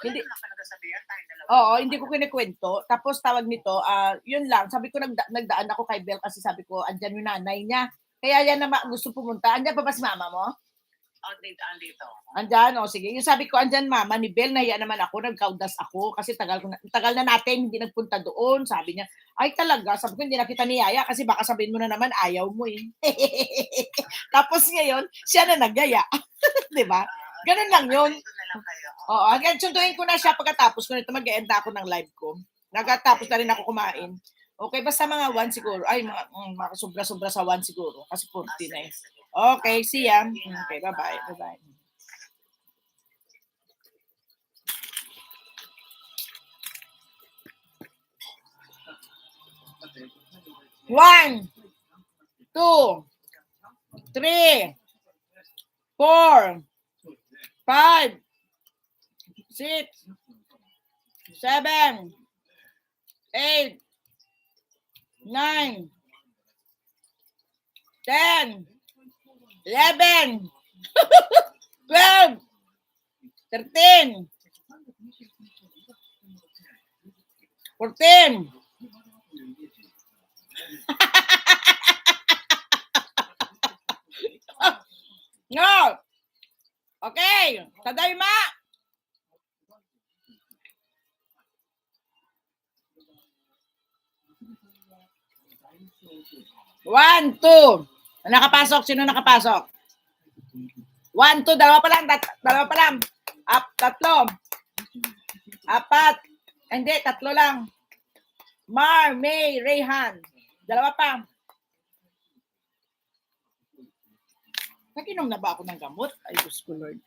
Hindi Oo, hindi ko kinikwento. Tapos tawag nito, yun lang, sabi ko nagdaan ako kay Bel kasi sabi ko andiyan yung nanay niya. Kaya yan na gusto pumunta. Andiyan pa ba si mama mo? Andito. Andyan, o sige. Yung sabi ko, andyan mama ni Bel, nahiya naman ako, nagkaudas ako kasi tagal na natin hindi nagpunta doon. Sabi niya, ay talaga, sabi ko hindi na kita niyaya kasi baka sabihin mo na naman ayaw mo eh. Tapos ngayon, siya na nagyaya. Di ba? Ganun lang yun. Oo, hanggang sunduin ko na siya pagkatapos ko nito, mag-e-end ako ng live ko. Nagkatapos na rin ako kumain. Okay, basta mga 1 siguro. Ay, mga sobra-sobra sa 1 siguro. Kasi 40 na eh. Okay, see ya. Okay, bye-bye. Bye-bye. One, 2, 3, 4, 5, 6, 7, 8, 9, 10, 11, 12, 13, 14. No. Okay. Tadayma. One, two. Nakapasok. Sino nakapasok? 1, 2. Dalawa pa lang. Dalawa pa lang. Tatlo. 4. Hindi, tatlo lang. Mar, May, Rayhan. Dalawa pa. Naginom na ba ako ng gamot? Ay, Diyos ko, Lord.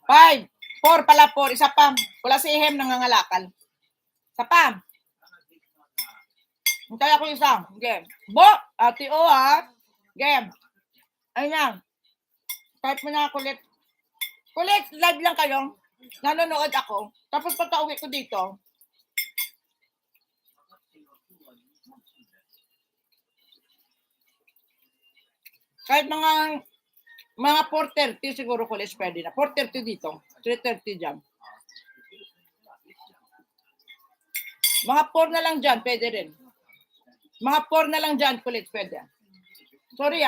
5, 4 pala, 4. Isa pa. Wala si Ehem, nangangalakal. Isa pa. Hintay ako isa. Game. Bo, ate O ha. Game. Ayun na. Type mo na kulit. Kulit, live lang kayo. Nanonood ako. Tapos pagka-uwi ko dito, kahit mga 4:30 siguro kulit pwede na. 4:30 dito. 3:30 dyan. Mga 4 na lang dyan, pwede rin. Mga 4 na lang dyan, kulit pwede. Sorry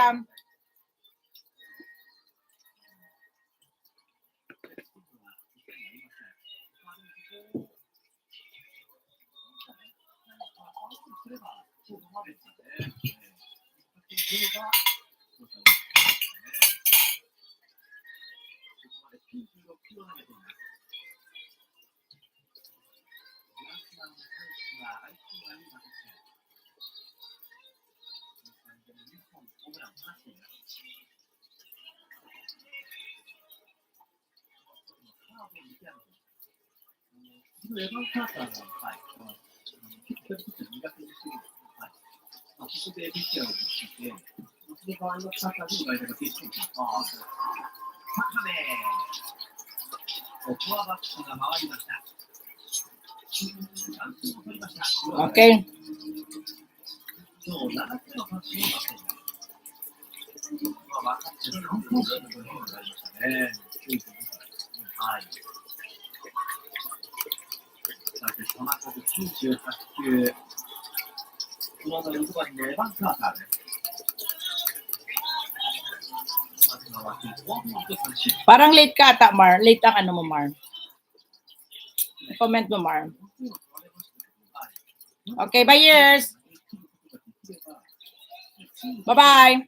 Okay. Parang late ka ata, Mar. Late ang ano mo, Mar. Comment mo, Mar. Okay, bye, years. Bye-bye.